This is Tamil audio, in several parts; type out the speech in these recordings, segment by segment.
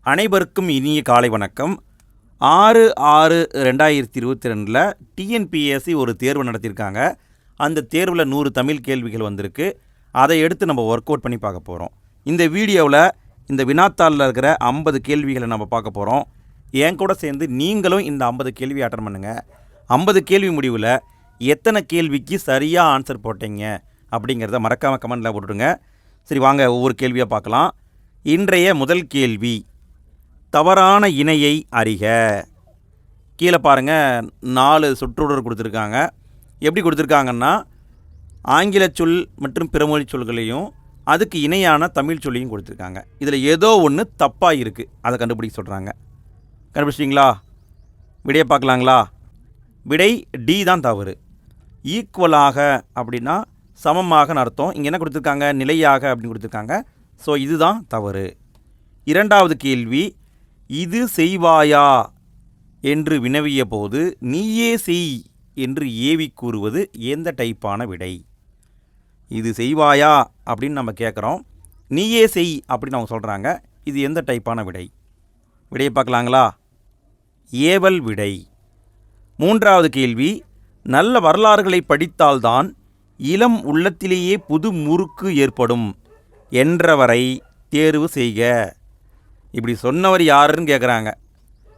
அனைவருக்கும் இனிய காலை வணக்கம். 6/6/2022 டிஎன்பிஎஸ்சி ஒரு தேர்வு நடத்தியிருக்காங்க. அந்த தேர்வில் 100 தமிழ் கேள்விகள் வந்திருக்கு. அதை எடுத்து நம்ம ஒர்க் அவுட் பண்ணி பார்க்க போகிறோம். இந்த வீடியோவில் இந்த வினாத்தாளில் இருக்கிற 50 கேள்விகளை நம்ம பார்க்க போகிறோம். என் கூட சேர்ந்து நீங்களும் இந்த 50 கேள்வி அட்டன் பண்ணுங்கள். 50 கேள்வி முடிவில் எத்தனை கேள்விக்கு சரியாக ஆன்சர் போட்டீங்க அப்படிங்கிறத மறக்காமல் கமெண்டில் போட்டுடுங்க. சரி, வாங்க ஒவ்வொரு கேள்வியாக பார்க்கலாம். இன்றைய முதல் கேள்வி, தவறான இணையை அறிக. கீழே பாருங்கள், 4 சொற்றொடர் கொடுத்துருக்காங்க. எப்படி கொடுத்துருக்காங்கன்னா, ஆங்கில சொல் மற்றும் பிறமொழி சொல்களையும் அதுக்கு இணையான தமிழ் சொல்லையும் கொடுத்துருக்காங்க. இதில் ஏதோ ஒன்று தப்பாக இருக்குது, அதை கண்டுபிடிக்க சொல்கிறாங்க. கண்டுபிடிச்சிட்டிங்களா? விடையை பார்க்கலாங்களா? விடை டி தான் தவறு. ஈக்குவலாக அப்படின்னா சமமாகன்னு அர்த்தம். இங்கே என்ன கொடுத்துருக்காங்க? நிலையாக அப்படின்னு கொடுத்துருக்காங்க. ஸோ இதுதான் தவறு. இரண்டாவது கேள்வி, இது செய்வாயா என்று வினவிய போது நீயே செய் என்று ஏவி கூறுவது எந்த டைப்பான விடை? இது செய்வாயா அப்படின்னு நம்ம கேட்குறோம், நீயே செய் அப்படின்னு அவங்க சொல்கிறாங்க. இது எந்த டைப்பான விடை? விடையை பார்க்கலாங்களா? ஏவல் விடை. மூன்றாவது கேள்வி, நல்ல வரலாறுகளை படித்தால்தான் இளம் உள்ளத்திலேயே புது முறுக்கு ஏற்படும் என்றவரை தேர்வு செய்க. இப்படி சொன்னவர் யாருன்னு கேட்குறாங்க.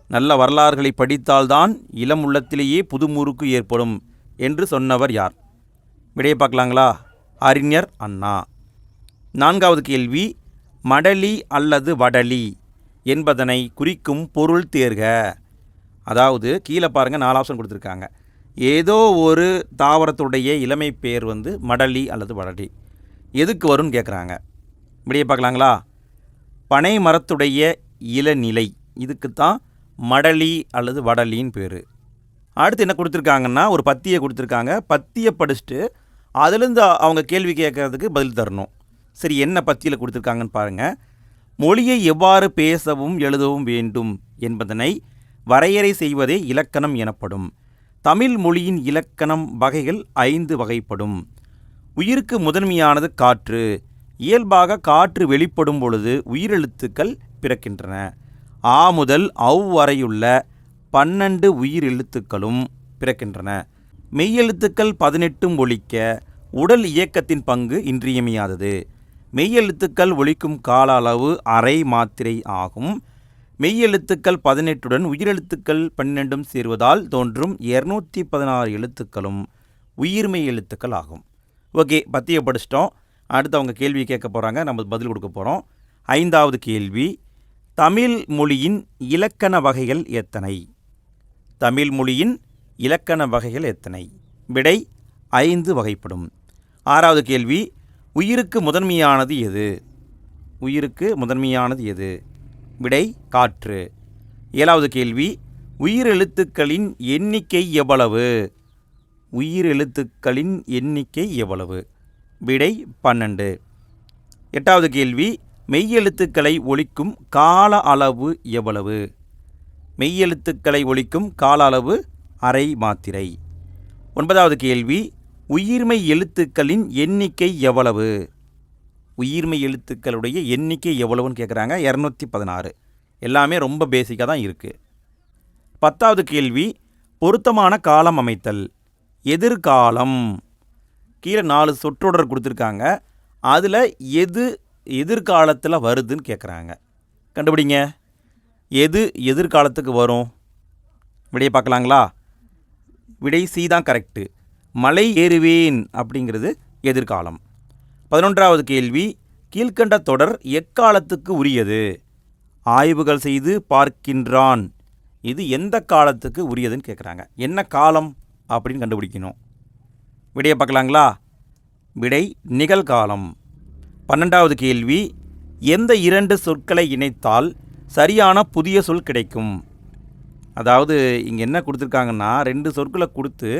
நல்ல வரலாறுகளை படித்தால்தான் இளம் உள்ளத்திலேயே புது முறுக்கு ஏற்படும் என்று சொன்னவர் யார்? விடையை பார்க்கலாங்களா? அறிஞர் அண்ணா. நான்காவது கேள்வி, மடலி அல்லது வடலி என்பதனை குறிக்கும் பொருள் தேர்க. அதாவது கீழே பாருங்கள், 4 ஆப்ஷன் கொடுத்துருக்காங்க. ஏதோ ஒரு தாவரத்துடைய இளமை பேர் மடலி அல்லது வடலி. எதுக்கு வரும்னு கேட்குறாங்க. விடையை பார்க்கலாங்களா? பனை மரத்துடைய இளநிலை, இதுக்குத்தான் மடலி அல்லது வடலின்னு பேர். அடுத்து என்ன கொடுத்துருக்காங்கன்னா, ஒரு பத்தியை கொடுத்துருக்காங்க. பத்தியை படிச்சுட்டு அதுலேருந்து அவங்க கேள்வி கேட்கறதுக்கு பதில் தரணும். சரி, என்ன பத்தியில் கொடுத்துருக்காங்கன்னு பாருங்கள். மொழியை எவ்வாறு பேசவும் எழுதவும் வேண்டும் என்பதனை வரையறை செய்வதே இலக்கணம் எனப்படும். தமிழ் மொழியின் இலக்கணம் வகைகள் 5 வகைப்படும். உயிருக்கு முதன்மையானது காற்று. இயல்பாக காற்று வெளிப்படும் பொழுது உயிரெழுத்துக்கள் பிறக்கின்றன. ஆ முதல் அவ் வரையுள்ள 12 உயிரெழுத்துக்களும் பிறக்கின்றன. மெய்யெழுத்துக்கள் 18 ஒலிக்க உடல் இயக்கத்தின் பங்கு இன்றியமையாதது. மெய்யெழுத்துக்கள் ஒலிக்கும் கால அளவு அரை மாத்திரை ஆகும். மெய்யெழுத்துக்கள் 18உடன் உயிரெழுத்துக்கள் 12 சேர்வதால் தோன்றும் 216 எழுத்துக்களும் உயிர்மெய் எழுத்துக்கள் ஆகும். ஓகே, பத்தியை படிச்சிட்டோம். அடுத்து அவங்க கேள்வி கேட்க போகிறாங்க, நம்ம பதில் கொடுக்க போகிறோம். 5வது கேள்வி, தமிழ் மொழியின் இலக்கண வகைகள் எத்தனை? தமிழ் மொழியின் இலக்கண வகைகள் எத்தனை? விடை 5 வகைப்படும். 6வது கேள்வி, உயிருக்கு முதன்மையானது எது? உயிருக்கு முதன்மையானது எது? விடை காற்று. 7வது கேள்வி, உயிரெழுத்துக்களின் எண்ணிக்கை எவ்வளவு? உயிரெழுத்துக்களின் எண்ணிக்கை எவ்வளவு? விடை 12. 8வது கேள்வி, மெய்யெழுத்துக்களை ஒலிக்கும் கால அளவு எவ்வளவு? மெய்யெழுத்துக்களை ஒலிக்கும் கால அளவு அரை மாத்திரை. 9வது கேள்வி, உயிர்மெய் எழுத்துக்களின் எண்ணிக்கை எவ்வளவு? உயிர்மெய் எழுத்துக்களுடைய எண்ணிக்கை எவ்வளவுன்னு கேட்குறாங்க. 216. எல்லாமே ரொம்ப பேசிக்காக தான் இருக்குது. 10வது கேள்வி, பொருத்தமான காலம் அமைத்தல். எதிர்காலம். கீழே 4 சொற்றொடர் கொடுத்துருக்காங்க. அதில் எது எதிர்காலத்தில் வருதுன்னு கேட்குறாங்க. கண்டுபிடிங்க. எது எதிர்காலத்துக்கு வரும்? விடையை பார்க்கலாங்களா? விடை சி தான் கரெக்டு. மலை ஏறுவேன் அப்படிங்கிறது எதிர்காலம். 11வது கேள்வி, கீழ்கண்ட தொடர் எக்காலத்துக்கு உரியது? ஆய்வுகள் செய்து பார்க்கின்றான். இது எந்த காலத்துக்கு உரியதுன்னு கேட்குறாங்க. என்ன காலம் அப்படின்னு கண்டுபிடிக்கணும். விடையை பார்க்கலாங்களா? விடை நிகழ்காலம். 12வது கேள்வி, எந்த 2 சொற்களை இணைத்தால் சரியான புதிய சொல் கிடைக்கும்? அதாவது இங்கே என்ன கொடுத்துருக்காங்கன்னா, 2 சொற்களை கொடுத்து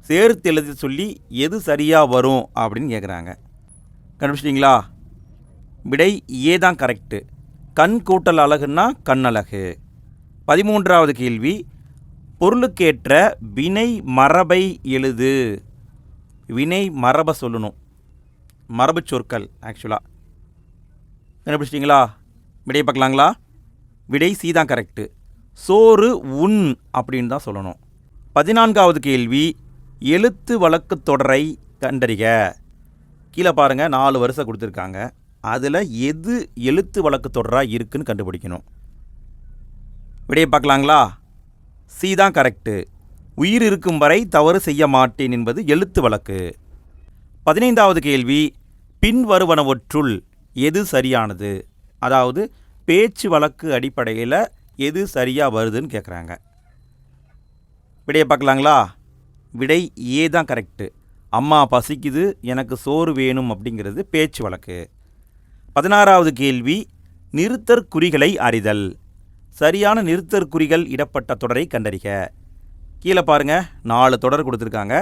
சேர்த்து எழுதி சொல்லி எது சரியாக வரும் அப்படின்னு கேட்குறாங்க. கண்டுபிடிச்சிட்டிங்களா? விடை ஏ தான் கரெக்டு. கண் கூட்டல் அழகுன்னா கண்ணழகு. 13வது கேள்வி, பொருளுக்கேற்ற வினை மரபை எழுது. வினை மரபை சொல்லணும். மரபு சொற்கள் ஆக்சுவலாக. கண்டுபிடிச்சிட்டிங்களா? விடையை பார்க்கலாங்களா? விடை சி தான் கரெக்டு. சோறு உண் அப்படின்னு தான் சொல்லணும். 14வது கேள்வி, எழுத்து வழக்கு தொடரை கண்டறிக. கீழே பாருங்கள், 4 வரிசை கொடுத்துருக்காங்க. அதில் எது எழுத்து வழக்கு தொடராக இருக்குன்னு கண்டுபிடிக்கணும். விடையை பார்க்கலாங்களா? சி தான் கரெக்டு. உயிர் இருக்கும் வரை தவறு செய்ய மாட்டேன் என்பது எழுத்து வழக்கு. 15வது கேள்வி, பின்வருவனவற்றுள் எது சரியானது? அதாவது பேச்சு வழக்கு அடிப்படையில் எது சரியாக வருதுன்னு கேட்குறாங்க. விடையை பார்க்கலாங்களா? விடை ஏ தான் கரெக்டு. அம்மா பசிக்குது, எனக்கு சோறு வேணும் அப்படிங்கிறது பேச்சு வழக்கு. 16வது கேள்வி, நிறுத்தற்குறிகளை அறிதல். சரியான நிறுத்தற்குறிகள் இடப்பட்ட தொடரை கண்டறிக. கீழே பாருங்கள், 4 தொடர் கொடுத்துருக்காங்க.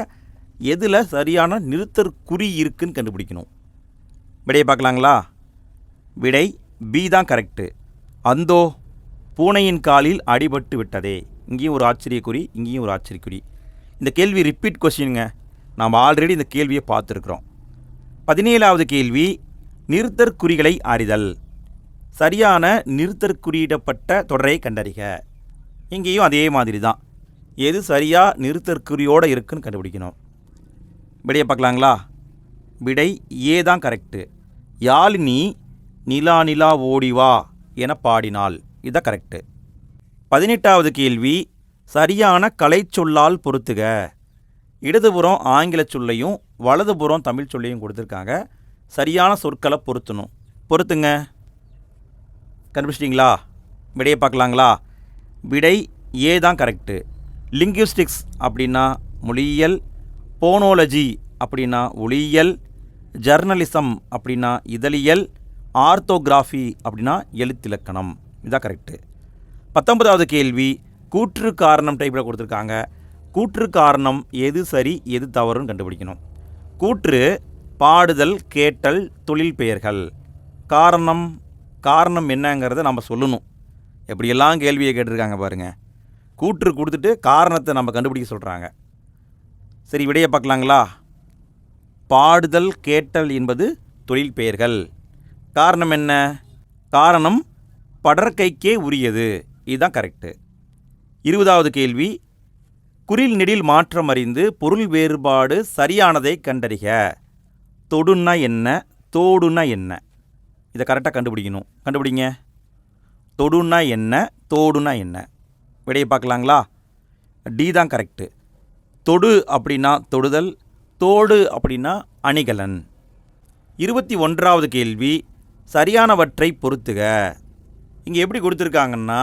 எதில் சரியான நிறுத்தற்குறி இருக்குன்னு கண்டுபிடிக்கணும். விடையை பார்க்கலாங்களா? விடை பி தான் கரெக்டு. அந்தோ பூனையின் காலில் அடிபட்டு விட்டதே. இங்கேயும் ஒரு ஆச்சரியக்குறி, இங்கேயும் ஒரு ஆச்சரியக்குறி. இந்த கேள்வி ரிப்பீட் கொஸ்டினுங்க. நாம் ஆல்ரெடி இந்த கேள்வியை பார்த்துருக்குறோம். 17வது கேள்வி, நிறுத்தற்குறிகளை அறிதல். சரியான நிறுத்தற்குறியிடப்பட்ட தொடரை கண்டறிக. இங்கேயும் அதே மாதிரி தான். எது சரியாக நிறுத்தற்குறியோடு இருக்குன்னு கண்டுபிடிக்கணும். விடையை பார்க்கலாங்களா? விடை ஏ தான் கரெக்டு. யாழினி நிலா நிலா ஓடிவா என பாடினாள். இதான் கரெக்டு. 18வது கேள்வி, சரியான கலைச்சொல்லால் பொருத்துக. இடதுபுறம் ஆங்கில சொல்லையும் வலதுபுறம் தமிழ் சொல்லையும் கொடுத்துருக்காங்க. சரியான சொற்களை பொருத்தணும். பொருத்துங்க. கண்டுபிடிச்சிட்டிங்களா? விடையை பார்க்கலாங்களா? விடை ஏ தான் கரெக்டு. லிங்குவிஸ்டிக்ஸ் அப்படின்னா மொழியியல், போனோலஜி அப்படின்னா ஒளியியல், ஜர்னலிசம் அப்படின்னா இதழியல், ஆர்த்தோகிராஃபி அப்படின்னா எழுத்திலக்கணம். இதான் கரெக்டு. 19வது கேள்வி, கூற்று காரணம் டைப்பில் கொடுத்துருக்காங்க. கூற்று காரணம் எது சரி எது தவறுன்னு கண்டுபிடிக்கணும். கூற்று பாடுதல், கேட்டல், தொழில் பெயர்கள். காரணம் என்னங்கிறத நம்ம சொல்லணும். எப்படியெல்லாம் கேள்வியை கேட்டிருக்காங்க பாருங்கள். கூற்று கொடுத்துட்டு காரணத்தை நம்ம கண்டுபிடிக்க சொல்கிறாங்க. சரி, விடையை பார்க்கலாங்களா? பாடுதல், கேட்டல் என்பது தொழில் பெயர்கள். காரணம் என்ன? காரணம் படற்கைக்கே உரியது. இதுதான் கரெக்டு. 20வது கேள்வி, குறில் நெடில் மாற்றம் அறிந்து பொருள் வேறுபாடு சரியானதை கண்டறிக. தொடுன்னா என்ன, தோடுன்னா என்ன? இதை கரெக்டாக கண்டுபிடிக்கணும். கண்டுபிடிங்க. தொடுன்னா என்ன, தோடுன்னா என்ன? விடையை பார்க்கலாங்களா? டி தான் கரெக்டு. தொடு அப்படின்னா தொடுதல், தோடு அப்படின்னா அணிகலன். 21வது கேள்வி, சரியானவற்றை பொறுத்துக. இங்கே எப்படி கொடுத்துருக்காங்கன்னா,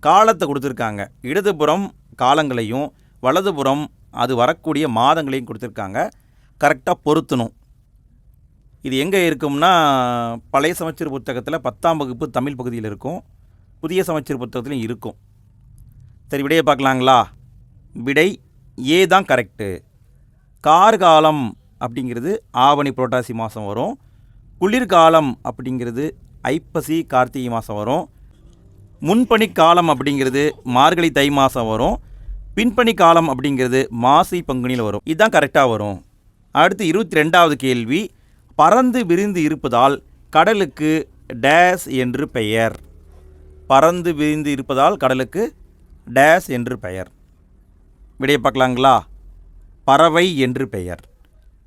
காலத்தை கொடுத்துருக்காங்க. இடதுபுறம் காலங்களையும் வலதுபுறம் அது வரக்கூடிய மாதங்களையும் கொடுத்துருக்காங்க. கரெக்டாக பொருத்தணும். இது எங்கே இருக்கும்னா, பழைய சமச்சீர் புத்தகத்தில் 10ஆம் வகுப்பு தமிழ் பகுதியில் இருக்கும். புதிய சமச்சீர் புத்தகத்திலையும் இருக்கும். சரி, விடையை பார்க்கலாங்களா? விடை ஏ தான் கரெக்டு. கார்காலம் அப்படிங்கிறது ஆவணி புரட்டாசி மாதம் வரும். குளிர்காலம் அப்படிங்கிறது ஐப்பசி கார்த்திகை மாதம் வரும். முன்பனி காலம் அப்படிங்கிறது மார்கழி தை மாதம் வரும். பின்பனி காலம் அப்படிங்கிறது மாசி பங்குனியில் வரும். இதுதான் கரெக்டாக வரும். அடுத்து 22வது கேள்வி, பறந்து விரிந்து இருப்பதால் கடலுக்கு டேஸ் என்று பெயர். பறந்து விரிந்து இருப்பதால் கடலுக்கு டேஸ் என்று பெயர். விடையை பார்க்கலாங்களா? பறவை என்று பெயர்.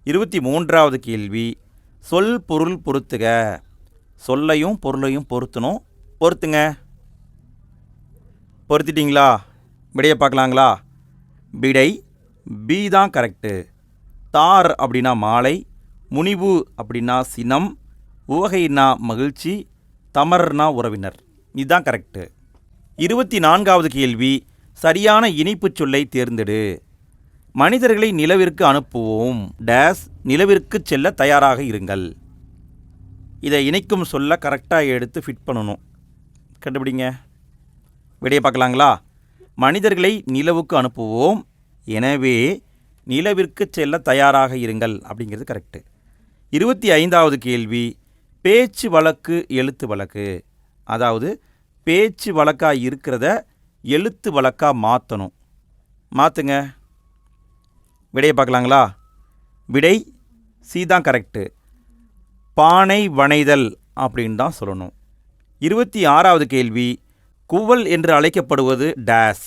23வது கேள்வி, சொல் பொருள் பொருத்துக. சொல்லையும் பொருளையும் பொருத்தணும். பொருத்துங்க. பொருத்திட்டிங்களா? விடையை பார்க்கலாங்களா? விடை பி தான் கரெக்டு. தார் அப்படின்னா மாலை, முனிவு அப்படின்னா சினம், உவகைனா மகிழ்ச்சி, தமர்னா உறவினர். இதுதான் கரெக்டு. 24வது கேள்வி, சரியான இணைப்புச் சொல்லை தேர்ந்தெடு. மனிதர்களை நிலவிற்கு அனுப்புவோம் டேஸ் நிலவிற்கு செல்ல தயாராக இருங்கள். இதை இணைக்கும் சொல்ல கரெக்டாக எடுத்து ஃபிட் பண்ணணும். கண்டுபிடிங்க. விடையை பார்க்கலாங்களா? மனிதர்களை நிலவுக்கு அனுப்புவோம், எனவே நிலவிற்கு செல்ல தயாராக இருங்கள் அப்படிங்கிறது கரெக்டு. 25வது கேள்வி, பேச்சு வழக்கு எழுத்து வழக்கு. அதாவது பேச்சு வழக்காக இருக்கிறத எழுத்து வழக்காக மாற்றணும். மாற்றுங்க. விடையை பார்க்கலாங்களா? விடை சி தான் கரெக்டு. பானை வனைதல் அப்படின்னு தான் சொல்லணும். 26வது கேள்வி, குவல் என்று அழைக்கப்படுவது டேஸ்.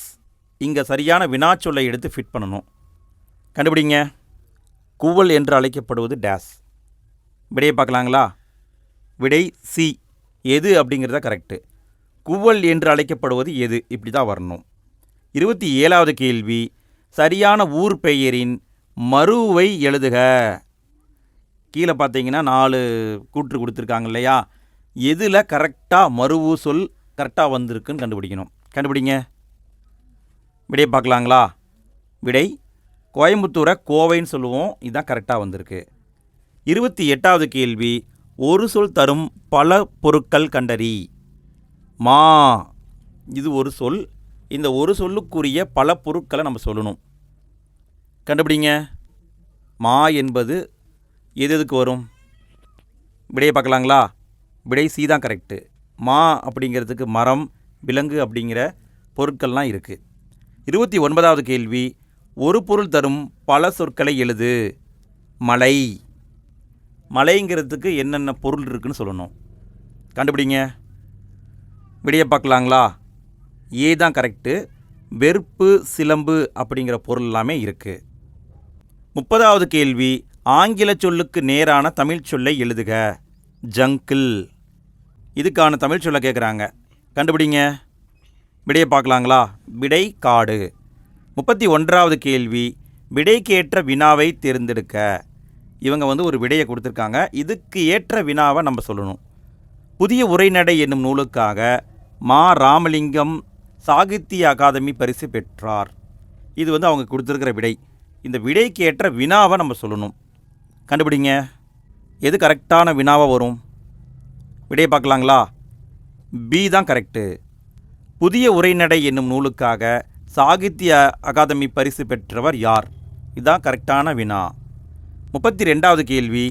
இங்கே சரியான வினாச்சொல்லை எடுத்து ஃபிட் பண்ணணும். கண்டுபிடிங்க. குவல் என்று அழைக்கப்படுவது டேஸ். விடையை பார்க்கலாங்களா? விடை சி. எது அப்படிங்கிறத கரெக்டு. குவல் என்று அழைக்கப்படுவது எது, இப்படி தான் வரணும். 27வது கேள்வி, சரியான ஊர் பெயரின் மருவை எழுதுக. கீழே பார்த்தீங்கன்னா 4 கூற்று கொடுத்துருக்காங்க இல்லையா? எதில் கரெக்டாக மருவு சொல் கரெக்டாக வந்திருக்குன்னு கண்டுபிடிக்கணும். கண்டுபிடிங்க. விடையை பார்க்கலாங்களா? விடை கோயம்புத்தூரை கோவைன்னு சொல்லுவோம். இதுதான் கரெக்டாக வந்திருக்கு. 28வது கேள்வி, ஒரு சொல் தரும் பல பொருட்கள் கண்டறி. மா, இது ஒரு சொல். இந்த ஒரு சொல்லுக்குரிய பல பொருட்களை நம்ம சொல்லணும். கண்டுபிடிங்க. மா என்பது எது எதுக்கு வரும்? விடையை பார்க்கலாங்களா? விடை சி தான் கரெக்டு. மா அப்படிங்கிறதுக்கு மரம், விலங்கு அப்படிங்கிற பொருட்கள்லாம் இருக்குது. 29வது கேள்வி, ஒரு பொருள் தரும் பல சொற்களை எழுது. மலை. மலைங்கிறதுக்கு என்னென்ன பொருள் இருக்குன்னு சொல்லணும். கண்டுபிடிங்க. விடையை பார்க்கலாங்களா? ஏ தான் கரெக்டு. வெறுப்பு, சிலம்பு அப்படிங்கிற பொருள் எல்லாமே இருக்குது. 30வது கேள்வி, ஆங்கில சொல்லுக்கு நேரான தமிழ் சொல்லை எழுதுக. ஜங்கிள். இதுக்கான தமிழ் சொல்லை கேட்குறாங்க. கண்டுபிடிங்க. விடையை பார்க்கலாங்களா? விடை காடு. 31வது கேள்வி, விடைக்கேற்ற வினாவை தேர்ந்தெடுக்க. இவங்க ஒரு விடையை கொடுத்துருக்காங்க. இதுக்கு ஏற்ற வினாவை நம்ம சொல்லணும். புதிய உரைநடை என்னும் நூலுக்காக மா. ராமலிங்கம் சாகித்ய அகாதமி பரிசு பெற்றார். இது அவங்க கொடுத்துருக்கிற விடை. இந்த விடைக்கு ஏற்ற வினாவை நம்ம சொல்லணும். கண்டுபிடிங்க. எது கரெக்டான வினாவாக வரும்? விடையை பார்க்கலாங்களா? பி தான் கரெக்டு. புதிய உரைநடை என்னும் நூலுக்காக சாகித்ய அகாதமி பரிசு பெற்றவர் யார்? இதுதான் கரெக்டான வினா. 32வது கேள்வி,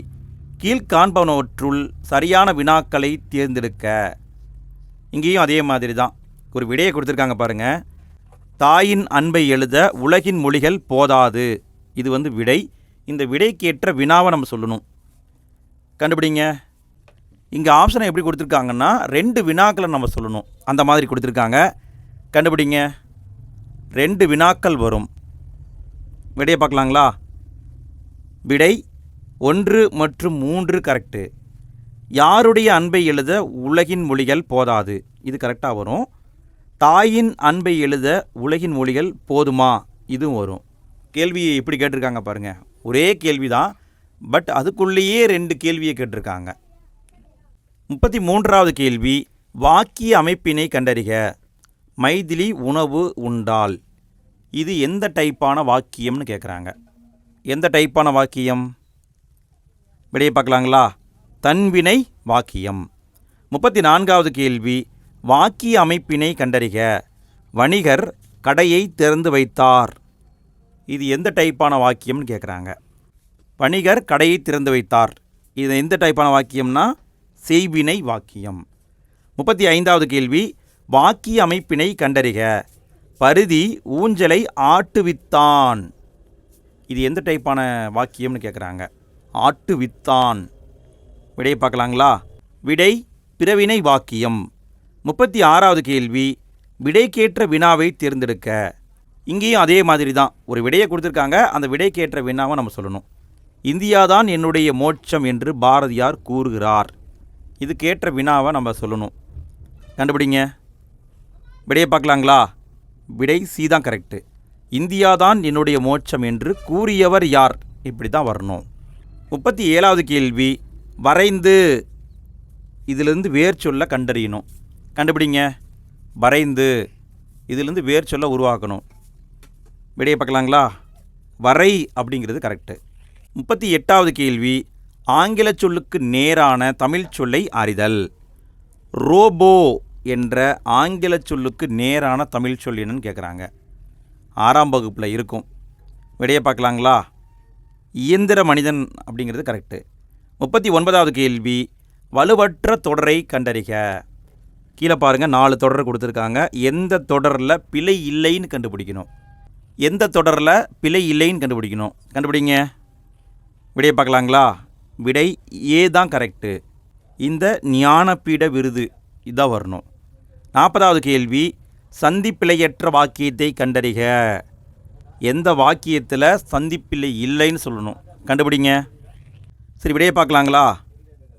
கீழ்காண்பனவற்றுள் சரியான வினாக்களை தேர்ந்தெடுக்க. இங்கேயும் அதே மாதிரி தான் ஒரு விடையை கொடுத்துருக்காங்க பாருங்கள். தாயின் அன்பை எழுத உலகின் மொழிகள் போதாது. இது விடை. இந்த விடைக்கேற்ற வினாவை நம்ம சொல்லணும். கண்டுபிடிங்க. இங்கே ஆப்ஷனை எப்படி கொடுத்துருக்காங்கன்னா 2 வினாக்களை நம்ம சொல்லணும். அந்த மாதிரி கொடுத்துருக்காங்க. கண்டுபிடிங்க. 2 வினாக்கள் வரும். விடையை பார்க்கலாங்களா? விடை 1 மற்றும் 3 கரெக்டு. யாருடைய அன்பை எழுத உலகின் மொழிகள் போதாது, இது கரெக்டாக வரும். தாயின் அன்பை எழுத உலகின் மொழிகள் போதுமா, இதுவும் வரும். கேள்வியை எப்படி கேட்டிருக்காங்க பாருங்கள். ஒரே கேள்வி தான், பட் அதுக்குள்ளேயே 2 கேள்வியை கேட்டிருக்காங்க. 33வது கேள்வி, வாக்கிய அமைப்பினை கண்டறிக. மைதிலி உணவு உண்டால். இது எந்த டைப்பான வாக்கியம்னு கேட்குறாங்க. எந்த டைப்பான வாக்கியம்? விடையை பார்க்கலாங்களா? தன்வினை வாக்கியம். 34வது கேள்வி, வாக்கிய அமைப்பினை கண்டறிக. வணிகர் கடையை திறந்து வைத்தார். இது எந்த டைப்பான வாக்கியம்னு கேட்குறாங்க. வணிகர் கடையை திறந்து வைத்தார். இது எந்த டைப்பான வாக்கியம்னா செய்வினை வாக்கியம். 35வது கேள்வி, வாக்கிய அமைப்பினை கண்டறிக. பருதி ஊஞ்சலை ஆட்டுவித்தான். இது எந்த டைப்பான வாக்கியம்னு கேட்குறாங்க. ஆட்டுவித்தான். விடையை பார்க்கலாங்களா? விடை பிறவினை வாக்கியம். 36வது கேள்வி, விடைக்கேற்ற வினாவை தேர்ந்தெடுக்க. இங்கேயும் அதே மாதிரி தான் ஒரு விடையை கொடுத்துருக்காங்க. அந்த விடைக்கேற்ற வினாவை நம்ம சொல்லணும். இந்தியாதான் என்னுடைய மோட்சம் என்று பாரதியார் கூறுகிறார். இதுக்கேற்ற வினாவை நம்ம சொல்லணும். கண்டுபிடிங்க. விடையை பார்க்கலாங்களா? விடை சி தான் கரெக்டு. இந்தியாதான் என்னுடைய மோட்சம் என்று கூறியவர் யார், இப்படி தான் வரணும். 37வது கேள்வி, வரைந்து. இதிலிருந்து வேர் சொல்ல கண்டறியணும். கண்டுபிடிங்க. வரைந்து, இதிலிருந்து வேர் சொல்ல உருவாக்கணும். விடையை பார்க்கலாங்களா? வரை அப்படிங்கிறது கரெக்டு. 38வது கேள்வி, ஆங்கில சொல்லுக்கு நேரான தமிழ் சொல்லை அறிதல். ரோபோ என்ற ஆங்கில சொல்லுக்கு நேரான தமிழ் சொல் என்னன்னு கேட்குறாங்க. 6ஆம் வகுப்பில் இருக்கும். விடையை பார்க்கலாங்களா? இயந்திர மனிதன் அப்படிங்கிறது கரெக்டு. 39வது கேள்வி, வலுவற்ற தொடரை கண்டறிக. கீழே பாருங்கள் 4 தொடர் கொடுத்துருக்காங்க. எந்த தொடரில் பிழை இல்லைன்னு கண்டுபிடிக்கணும். எந்த தொடரில் பிழை இல்லைன்னு கண்டுபிடிக்கணும். கண்டுபிடிங்க. விடையை பார்க்கலாங்களா? விடை ஏ தான் கரெக்டு. இந்த ஞானபீட விருது இதான் வரணும். 40வது கேள்வி, சந்திப்பிழையற்ற வாக்கியத்தை கண்டறிக. எந்த வாக்கியத்தில் சந்திப்பிழை இல்லைன்னு சொல்லணும், கண்டுபிடிங்க. சரி, விடையை பார்க்கலாங்களா?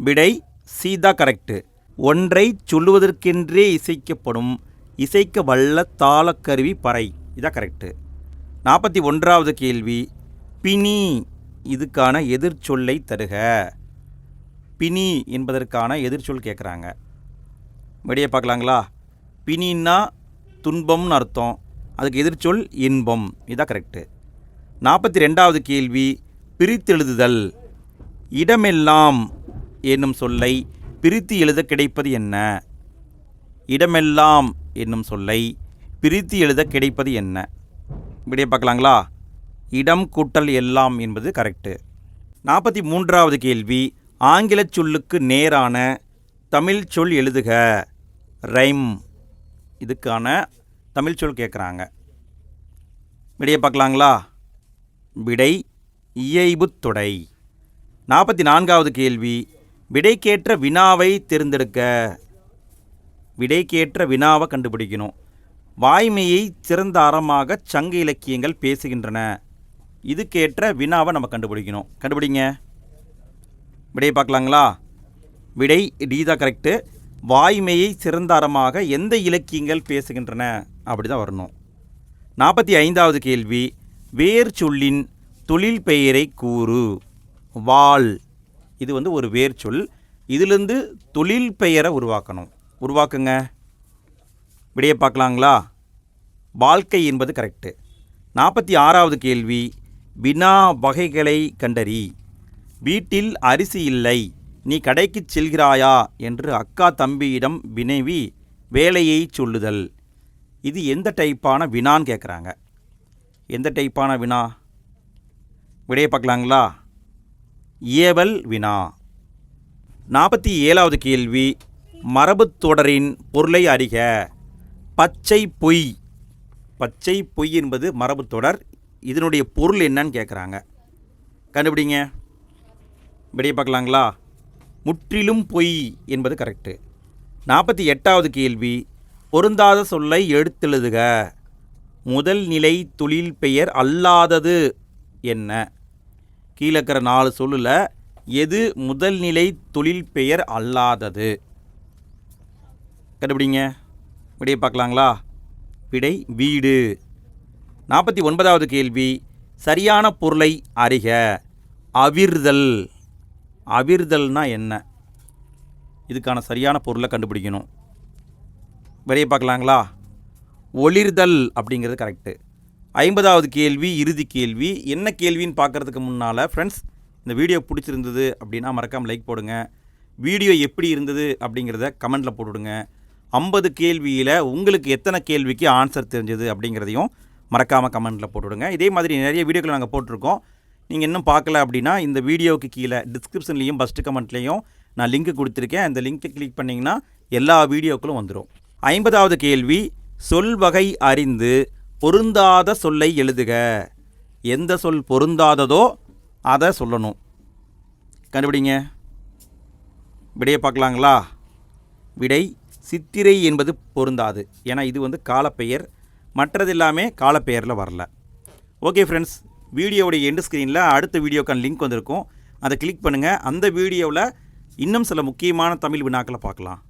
விடை சி தான் கரெக்டு. ஒன்றை சொல்லுவதற்கென்றே இசைக்கப்படும் இசைக்க வல்ல தாளக்கருவி பறை, இதான் கரெக்டு. 41வது கேள்வி, பிணி இதுக்கான எதிர்ச்சொல்லை தருக. பிணி என்பதற்கான எதிர்ச்சொல் கேட்குறாங்க. விடையை பார்க்கலாங்களா? பிணின்னா துன்பம்னு அர்த்தம், அதுக்கு எதிர்ச்சொல் இன்பம், இதான் கரெக்டு. 42வது கேள்வி, பிரித்தெழுதுதல். இடமெல்லாம் என்னும் சொல்லை பிரித்து எழுத கிடைப்பது என்ன? இடமெல்லாம் என்னும் சொல்லை பிரித்து எழுத கிடைப்பது என்ன? விடையை பார்க்கலாங்களா? இடம் கூட்டல் எல்லாம் என்பது கரெக்டு. 43வது கேள்வி, ஆங்கில சொல்லுக்கு நேரான தமிழ் சொல் எழுதுக. ரைம் இதுக்கான தமிழ் சொல் கேட்குறாங்க. விடையை பார்க்கலாங்களா? விடை இயைபுத்தொடை. 44வது கேள்வி, விடைக்கேற்ற வினாவை தேர்ந்தெடுக்க. விடைக்கேற்ற வினாவை கண்டுபிடிக்கணும். வாய்மையை சிறந்த அறமாக சங்க இலக்கியங்கள் பேசுகின்றன. இதுக்கேற்ற வினாவை நம்ம கண்டுபிடிக்கணும். கண்டுபிடிங்க. விடையை பார்க்கலாங்களா? விடை டி தான் கரெக்டு. வாய்மையை சிறந்த அறமாக எந்த இலக்கியங்கள் பேசுகின்றன அப்படி தான் வரணும். 45வது கேள்வி, வேர் சொல்லின் தொழில் பெயரை கூறு. வாள் இது ஒரு வேர் சொல், இதிலிருந்து தொழில் பெயரை உருவாக்கணும். உருவாக்குங்க. விடையை பார்க்கலாங்களா? வாழ்க்கை என்பது கரெக்டு. 46வது கேள்வி, வினா வகைகளை கண்டறி. வீட்டில் அரிசி இல்லை, நீ கடைக்கு செல்கிறாயா என்று அக்கா தம்பியிடம் வினவி வேலையை சொல்லுதல். இது எந்த டைப்பான வினான்னு கேட்குறாங்க. எந்த டைப்பான வினா? விடையை பார்க்கலாங்களா? ஏவல் வினா. 47வது கேள்வி, மரபுத் தொடரின் பொருளை அறிக. பச்சை பொய். பச்சை பொய் என்பது மரபுத் தொடர், இதனுடைய பொருள் என்னன்னு கேட்குறாங்க. கண்டுபிடிங்க. விடையை பார்க்கலாங்களா? முற்றிலும் பொய் என்பது கரெக்டு. 48வது கேள்வி, பொருந்தாத சொல்லை எடுத்தெழுதுக. முதல் நிலை தொழில் பெயர் அல்லாதது என்ன? கீழே இருக்கிற 4 சொல்லில் எது முதல் நிலை தொழில் பெயர் அல்லாதது? கண்டுபிடிங்க. விடையை பார்க்கலாங்களா? விடை வீடு. 49வது கேள்வி, சரியான பொருளை அறிக. அவிர்தல். அவிர்தல்னா என்ன? இதுக்கான சரியான பொருளை கண்டுபிடிக்கணும். விடையை பார்க்கலாங்களா? ஒளிர்தல் அப்படிங்கிறது கரெக்டு. 50வது கேள்வி இறுதி கேள்வி. என்ன கேள்வின்னு பார்க்குறதுக்கு முன்னால் ஃப்ரெண்ட்ஸ், இந்த வீடியோ பிடிச்சிருந்தது அப்படின்னா மறக்காமல் லைக் போடுங்க. வீடியோ எப்படி இருந்தது அப்படிங்கிறத கமெண்ட்டில் போட்டுவிடுங்க. 50 கேள்வியில் உங்களுக்கு எத்தனை கேள்விக்கு ஆன்சர் தெரிஞ்சது அப்படிங்கிறதையும் மறக்காமல் கமெண்ட்டில் போட்டுவிடுங்க. இதே மாதிரி நிறைய வீடியோக்களை நாங்கள் போட்டிருக்கோம். நீங்கள் இன்னும் பார்க்கல அப்படின்னா இந்த வீடியோவுக்கு கீழே டிஸ்கிரிப்ஷன்லேயும் ஃபஸ்ட்டு கமெண்ட்லேயும் நான் லிங்க் கொடுத்துருக்கேன். அந்த லிங்க்கை கிளிக் பண்ணிங்கன்னா எல்லா வீடியோக்களும் வந்துடும். 50வது கேள்வி, சொல் வகை அறிந்து பொருந்தாத சொல்லை எழுதுக. எந்த சொல் பொருந்தாததோ அதை சொல்லணும். கண்டுபிடிங்க. விடையை பார்க்கலாங்களா? விடை சித்திரை என்பது பொருந்தாது. ஏன்னா இது காலப்பெயர், மற்றது எல்லாமே காலப்பெயரில் வரல. ஓகே ஃப்ரெண்ட்ஸ், வீடியோவுடைய எண்டு ஸ்க்ரீனில் அடுத்த வீடியோக்கான லிங்க் வந்திருக்கும். அதை கிளிக் பண்ணுங்கள். அந்த வீடியோவில் இன்னும் சில முக்கியமான தமிழ் வினாக்களை பார்க்கலாம்.